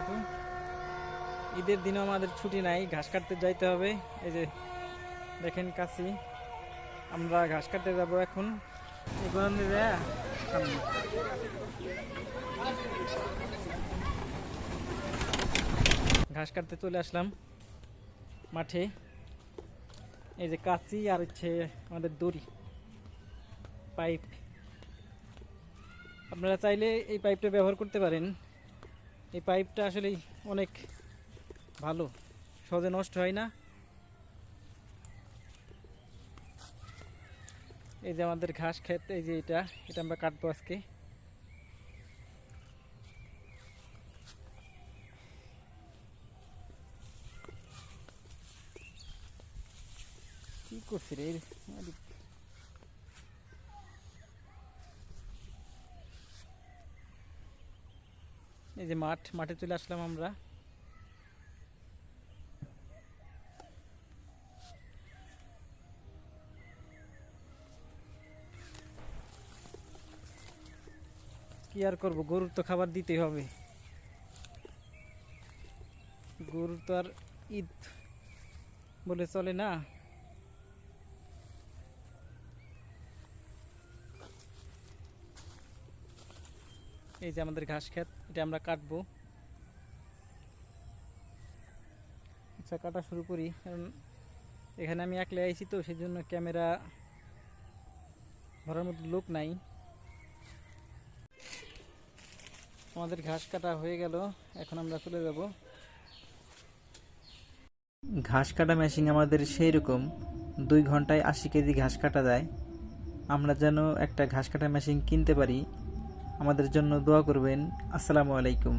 কিন্তু ঈদের দিনও আমাদের ছুটি নাই, ঘাস কাটতে যাইতে হবে। এই যে দেখেন কাছি, আমরা ঘাস কাটতে যাব এখন। এই গরম দিবে সামনে ঘাস কাটতে চলে আসলাম মাঠে। এই যে কাছি আর হচ্ছে আমাদের দড়ি, পাইপ। আপনারা চাইলে এই পাইপটা ব্যবহার করতে পারেন। এই পাইপটা আসলে অনেক ভালো, সহজে নষ্ট হয় না। এই যে আমাদের ঘাস ক্ষেত, এই যে এটা এটা আমরা কাটবো আজকে। কি করছি রে? এই যে মাঠে চলে আসলাম আমরা। কি আর করবো, গরুর তো খাবার দিতেই হবে। গরুর তো আর ঈদ বলে চলে না। এই যে আমাদের ঘাস ক্ষেত, এটা আমরা কাটবো। আচ্ছা, কাটা শুরু করি। কারণ এখানে আমি একলা আইছি তো, সেই জন্য ক্যামেরা ধরার মতো লোক নাই। আমাদের ঘাস কাটা হয়ে গেল, এখন আমরা চলে যাব। ঘাস কাটা মেশিন আমাদের সেই রকম 2 ঘন্টায় 80 কেজি ঘাস কাটা যায়। আমরা যেন একটা ঘাস কাটা মেশিন কিনতে পারি। আমাদের জন্য দোয়া করবেন। আসসালামু আলাইকুম।